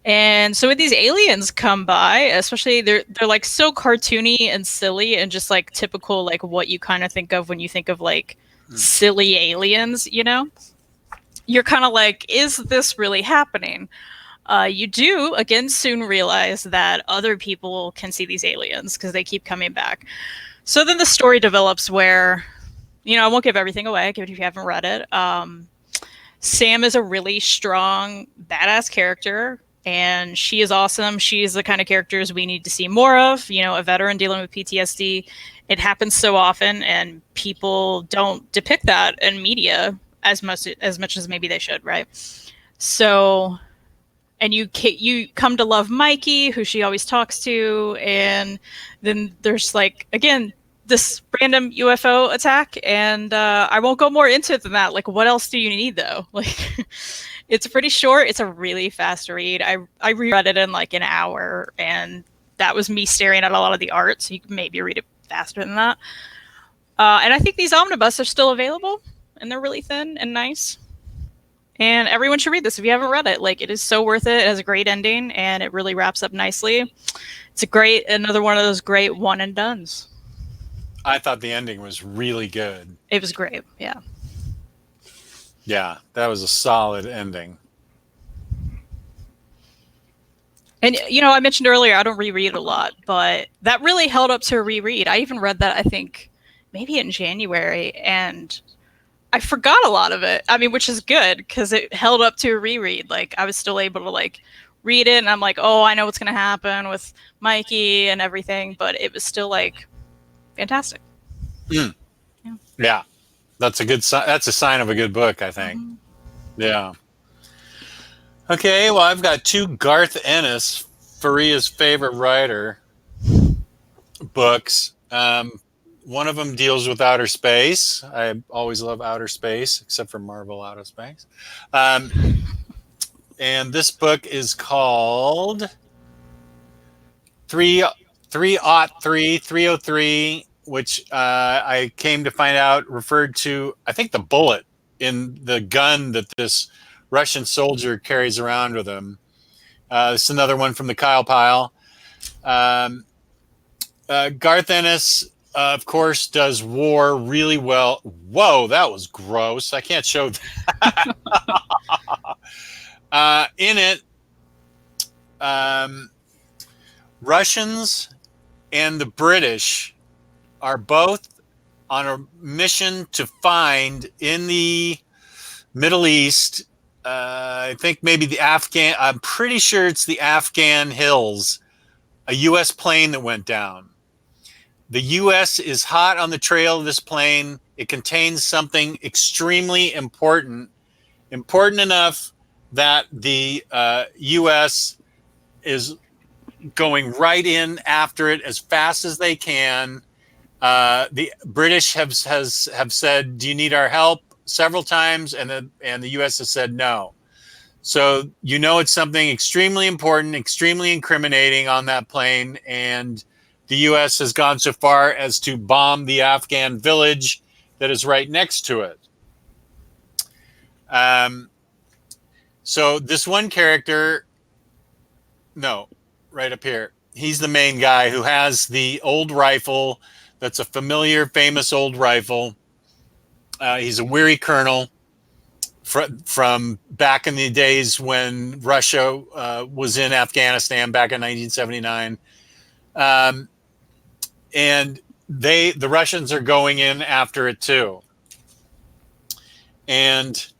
And so when these aliens come by, especially they're like so cartoony and silly and just like typical like what you kind of think of when you think of like silly aliens, you're kind of like, is this really happening? You do again soon realize that other people can see these aliens because they keep coming back. So then the story develops where, I won't give everything away if you haven't read it. Sam is a really strong, badass character. And she is awesome. She is the kind of characters we need to see more of. A veteran dealing with PTSD. It happens so often, and people don't depict that in media as much as maybe they should, right? So, and you come to love Mikey, who she always talks to, and then there's like again this random UFO attack, and I won't go more into it than that. Like, what else do you need though? Like. It's pretty short. It's a really fast read. I reread it in like an hour, and that was me staring at a lot of the art, so you can maybe read it faster than that. And I think these omnibus are still available, and they're really thin and nice. And everyone should read this if you haven't read it. Like, it is so worth it. It has a great ending, and it really wraps up nicely. It's another one of those great one and dones. I thought the ending was really good. It was great, yeah. Yeah, that was a solid ending. And, I mentioned earlier, I don't reread a lot, but that really held up to a reread. I even read that, I think, maybe in January, and I forgot a lot of it. I mean, which is good, because it held up to a reread. Like, I was still able to, like, read it, and I'm like, oh, I know what's going to happen with Mikey and everything, but it was still, like, fantastic. Mm. Yeah. That's a good sign. That's a sign of a good book, I think. Mm-hmm. Yeah. Okay. Well, I've got two Garth Ennis, Faria's favorite writer, books. One of them deals with outer space. I always love outer space, except for Marvel Outer Space. And this book is called 303, which I came to find out referred to, I think, the bullet in the gun that this Russian soldier carries around with him. This is another one from the Kyle pile. Garth Ennis, of course, does war really well. Whoa, that was gross. I can't show that. In it, Russians and the British are both on a mission to find in the Middle East, I think maybe I'm pretty sure it's the Afghan hills, a U.S. plane that went down. The U.S. is hot on the trail of this plane. It contains something extremely important enough that the U.S. is going right in after it as fast as they can. The British have said, "Do you need our help?" several times, and the U.S. has said no. So it's something extremely important, extremely incriminating on that plane, and the U.S. has gone so far as to bomb the Afghan village that is right next to it. So this one character, right up here, he's the main guy who has the old rifle. That's a familiar, famous old rifle. He's a weary colonel from back in the days when Russia was in Afghanistan back in 1979. And the Russians are going in after it too. And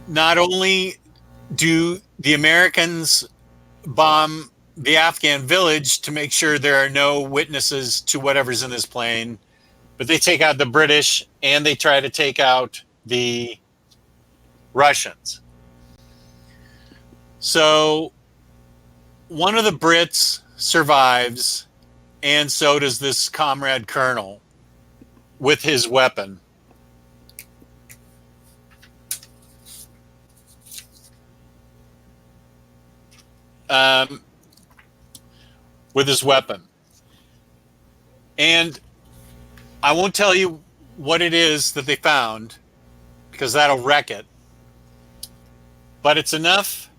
not only do the Americans bomb the Afghan village to make sure there are no witnesses to whatever's in this plane, but they take out the British and they try to take out the Russians. So one of the Brits survives, and so does this comrade colonel with his weapon. With his weapon. And I won't tell you what it is that they found, because that'll wreck it. But it's enough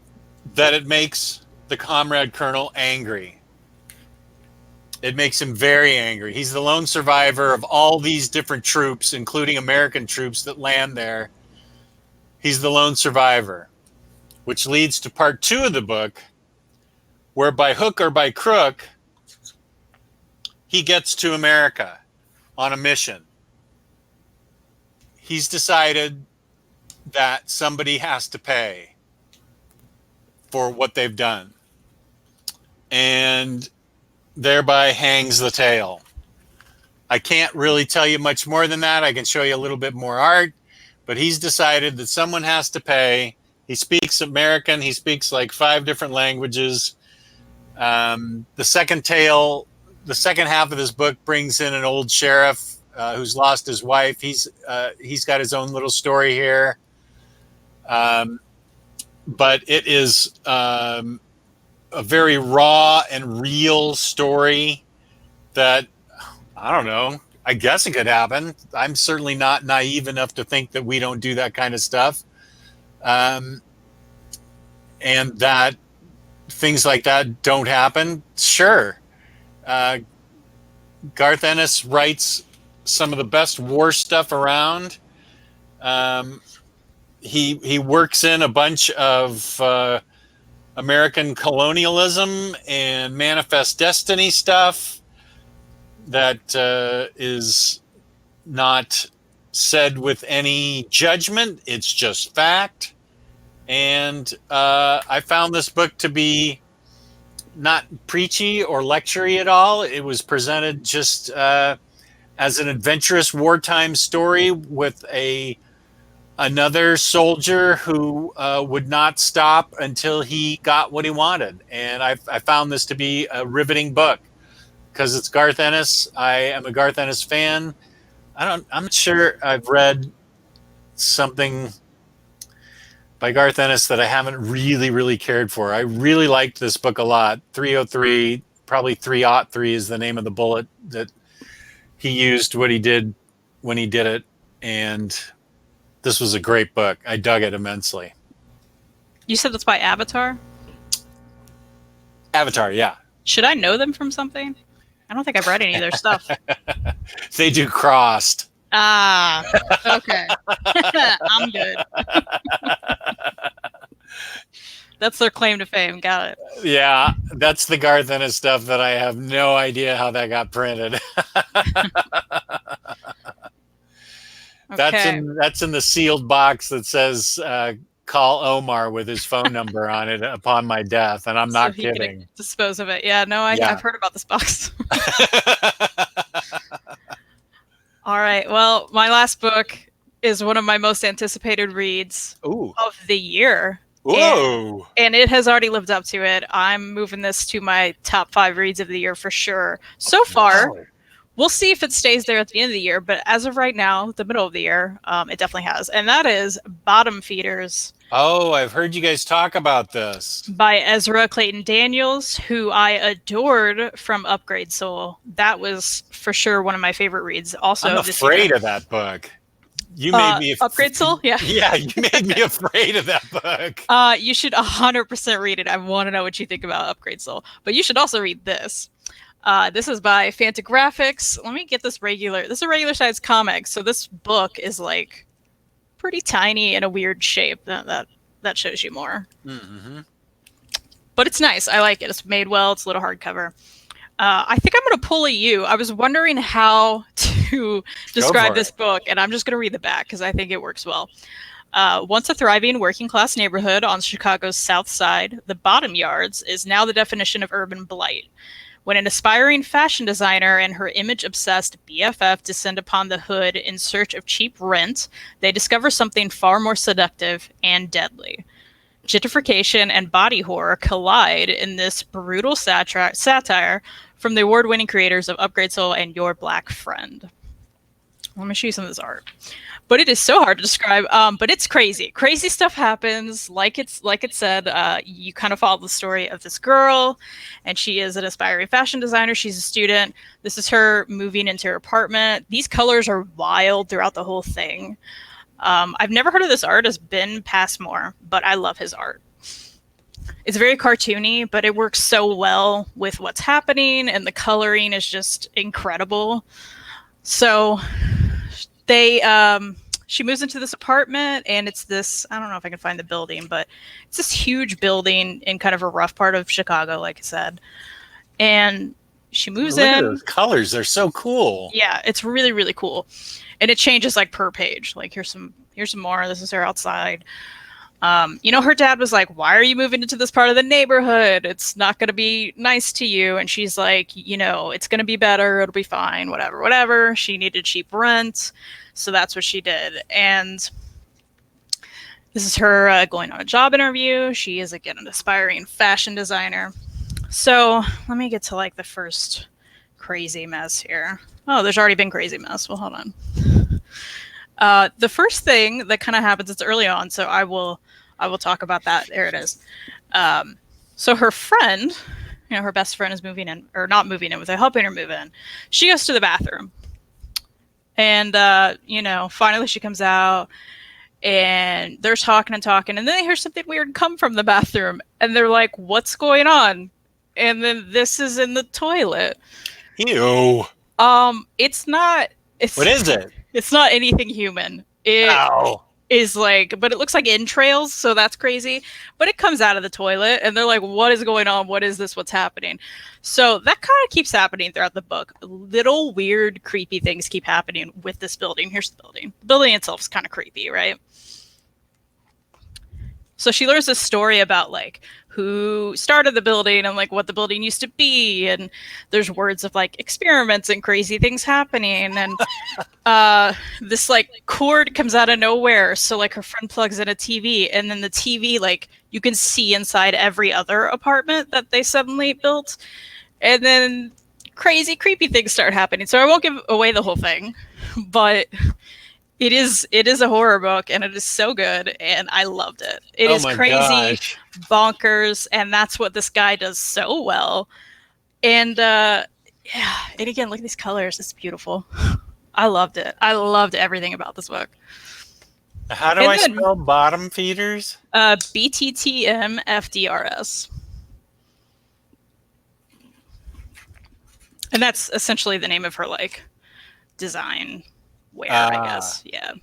that it makes the comrade colonel angry. It makes him very angry. He's the lone survivor of all these different troops, including American troops that land there. He's the lone survivor, which leads to part 2 of the book, where by hook or by crook, he gets to America on a mission. He's decided that somebody has to pay for what they've done, and thereby hangs the tale. I can't really tell you much more than that. I can show you a little bit more art, but he's decided that someone has to pay. He speaks American. He speaks like 5 different languages. The second half of this book brings in an old sheriff who's lost his wife. He's got his own little story here. But it is a very raw and real story that, I don't know, I guess it could happen. I'm certainly not naive enough to think that we don't do that kind of stuff. And that things like that don't happen. Sure. Garth Ennis writes some of the best war stuff around. He works in a bunch of American colonialism and Manifest Destiny stuff that is not said with any judgment. It's just fact. And I found this book to be not preachy or lectury at all. It was presented just as an adventurous wartime story with another soldier who would not stop until he got what he wanted. And I found this to be a riveting book because it's Garth Ennis. I am a Garth Ennis fan. I'm sure I've read something by Garth Ennis that I haven't really cared for. I really liked this book a lot. 303, probably 303 is the name of the bullet that he used what he did when he did it. And this was a great book. I dug it immensely. You said it's by Avatar? Avatar, yeah. Should I know them from something? I don't think I've read any of their stuff. They do Crossed. Ah, okay. I'm good. That's their claim to fame. Got it. Yeah, that's the Garth Ennis stuff that I have no idea how that got printed. Okay. That's in the sealed box that says call Omar with his phone number on it upon my death, and I'm not kidding. Dispose of it. Yeah, no, I've heard about this box. All right. Well, my last book is one of my most anticipated reads of the year. Whoa. And it has already lived up to it. I'm moving this to my top 5 reads of the year for sure. So far, we'll see if it stays there at the end of the year. But as of right now, the middle of the year, it definitely has. And that is Bottom Feeders. Oh, I've heard you guys talk about this. By Ezra Clayton Daniels, who I adored from Upgrade Soul. That was for sure one of my favorite reads. Also, I'm afraid of that book. You made me Upgrade Soul? Yeah. Yeah, you made me afraid of that book. You should 100% read it. I want to know what you think about Upgrade Soul. But you should also read this. This is by Fantagraphics. Let me get this regular. This is a regular size comic, so this book is like pretty tiny in a weird shape. That shows you more. Mm-hmm. But it's nice. I like it. It's made well. It's a little hardcover. I think I'm going to pull a you. I was wondering how to describe this book, and I'm just going to read the back because I think it works well. Once a thriving working-class neighborhood on Chicago's South Side, the Bottom Yards is now the definition of urban blight. When an aspiring fashion designer and her image-obsessed BFF descend upon the hood in search of cheap rent, they discover something far more seductive and deadly. Gentrification and body horror collide in this brutal satire from the award-winning creators of Upgrade Soul and Your Black Friend. Let me show you some of this art. But it is so hard to describe. But it's crazy. Crazy stuff happens. Like it said, you kind of follow the story of this girl, and she is an aspiring fashion designer. She's a student. This is her moving into her apartment. These colors are wild throughout the whole thing. I've never heard of this artist, Ben Passmore, but I love his art. It's very cartoony, but it works so well with what's happening, and the coloring is just incredible. So she moves into this apartment, and it's this, I don't know if I can find the building, but it's this huge building in kind of a rough part of Chicago, like I said. And she moves in. Look at those colors. They're so cool. Yeah, it's really, really cool. And it changes like per page. Like here's some more. This is her outside. Her dad was like, why are you moving into this part of the neighborhood? It's not going to be nice to you. And she's like, it's going to be better. It'll be fine. Whatever. She needed cheap rent. So that's what she did. And this is her going on a job interview. She is, again, an aspiring fashion designer. So let me get to like the first crazy mess here. Oh, there's already been crazy mess. Well, hold on. The first thing that kind of happens, it's early on, so I will talk about that. There it is. So her friend, her best friend is moving in, or not moving in, with helping her move in. She goes to the bathroom. And, finally she comes out, and they're talking, and then they hear something weird come from the bathroom, and they're like, what's going on? And then this is in the toilet. Ew. It's not... What is it? It's not anything human. It is like, but it looks like entrails, so that's crazy. But it comes out of the toilet, and they're like, what is going on? What is this? What's happening? So that kind of keeps happening throughout the book. Little weird, creepy things keep happening with this building. Here's the building. The building itself is kind of creepy, right? So she learns this story about like who started the building and like what the building used to be, and there's words of like experiments and crazy things happening, and this like cord comes out of nowhere, so like her friend plugs in a TV, and then the TV, like you can see inside every other apartment that they suddenly built, and then crazy creepy things start happening. So I won't give away the whole thing, but it is a horror book, and it is so good, and I loved it. It is crazy, bonkers, and that's what this guy does so well. And and again, look at these colors. It's beautiful. I loved it. I loved everything about this book. How do I spell bottom feeders? BTTM FDRS. And that's essentially the name of her like design wear, I guess. Yeah.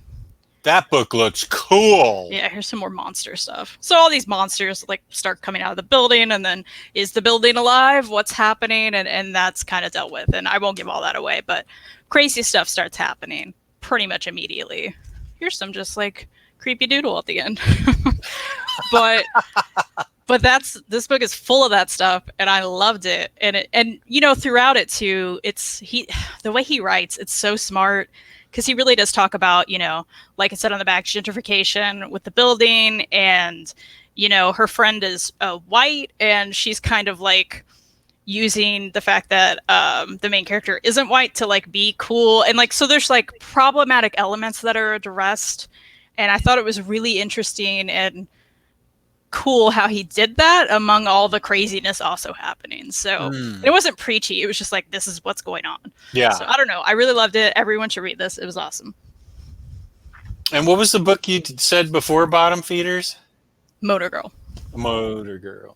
That book looks cool. Yeah, here's some more monster stuff. So all these monsters like start coming out of the building, and then is the building alive? What's happening? And that's kind of dealt with. And I won't give all that away, but crazy stuff starts happening pretty much immediately. Here's some just like creepy doodle at the end. but this book is full of that stuff, and I loved it. And throughout it too, the way he writes, it's so smart. Because he really does talk about, like I said on the back, gentrification with the building, and, her friend is white, and she's kind of like using the fact that the main character isn't white to like be cool. And like, so there's like problematic elements that are addressed. And I thought it was really interesting and cool how he did that among all the craziness also happening. So it wasn't preachy. It was just like, this is what's going on. Yeah. So I don't know. I really loved it. Everyone should read this. It was awesome. And what was the book you said before Bottom Feeders? Motor Girl. Motor Girl.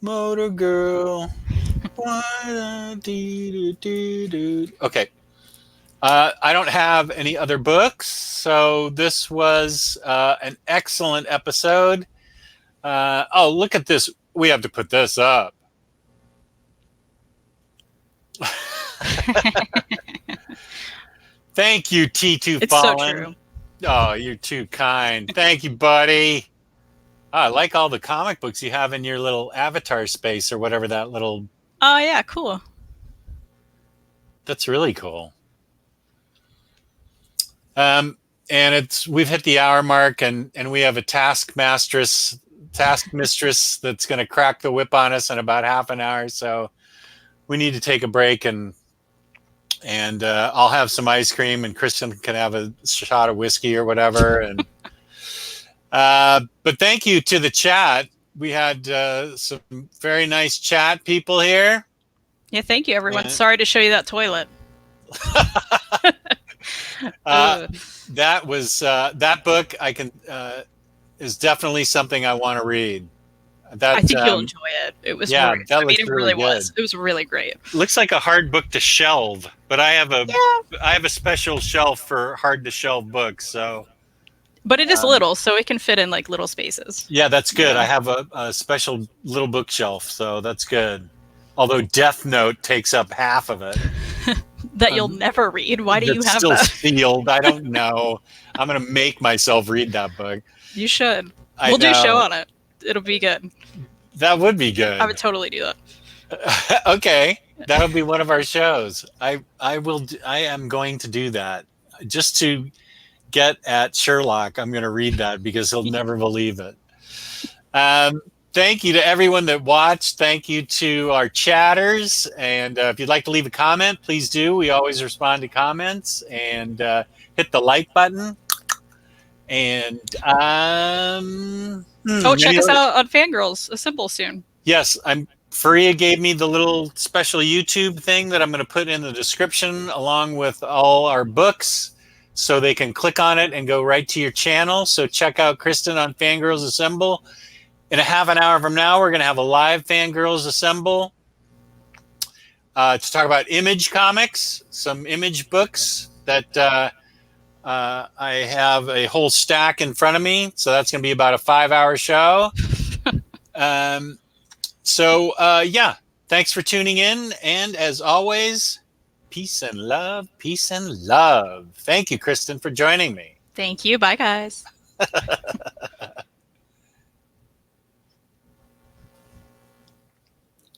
Motor Girl. Okay. I don't have any other books, so this was an excellent episode. Look at this. We have to put this up. Thank you, T2 It's so Fallen. true. Oh, you're too kind. Thank you, buddy. Oh, I like all the comic books you have in your little avatar space or whatever that little. Oh yeah, cool. That's really cool. And we've hit the hour mark, and we have a task mistress that's going to crack the whip on us in about half an hour. So we need to take a break, and I'll have some ice cream, and Kristan can have a shot of whiskey or whatever. And but thank you to the chat. We had some very nice chat people here. Yeah, thank you, everyone. Sorry to show you that toilet. That was that book. I can is definitely something I want to read. I think you'll enjoy it. It was yeah, great. that it really good. was. It was really great. Looks like a hard book to shelve, but I have a special shelf for hard to shelve books. So, but it is little, so it can fit in like little spaces. Yeah, that's good. Yeah. I have a special little bookshelf, so that's good. Although Death Note takes up half of it. That you'll never read. Why do you have still that? Sealed. I don't know. I'm gonna make myself read that book. You should. We'll do a show on it. It'll be good. That would be good. I would totally do that. Okay, that'll be one of our shows. I am going to do that just to get at Sherlock. I'm going to read that because he'll never believe it. Thank you to everyone that watched. Thank you to our chatters. And if you'd like to leave a comment, please do. We always respond to comments. And hit the like button. And check us out on Fangirlz Assemble soon. Yes, Faria gave me the little special YouTube thing that I'm going to put in the description along with all our books, so they can click on it and go right to your channel. So check out Kristan on Fangirlz Assemble. In a half an hour from now, we're going to have a live Fangirlz Assemble to talk about Image comics, some Image books that I have a whole stack in front of me. So that's going to be about a 5-hour show. Yeah, thanks for tuning in. And as always, peace and love, peace and love. Thank you, Kristan, for joining me. Thank you. Bye, guys.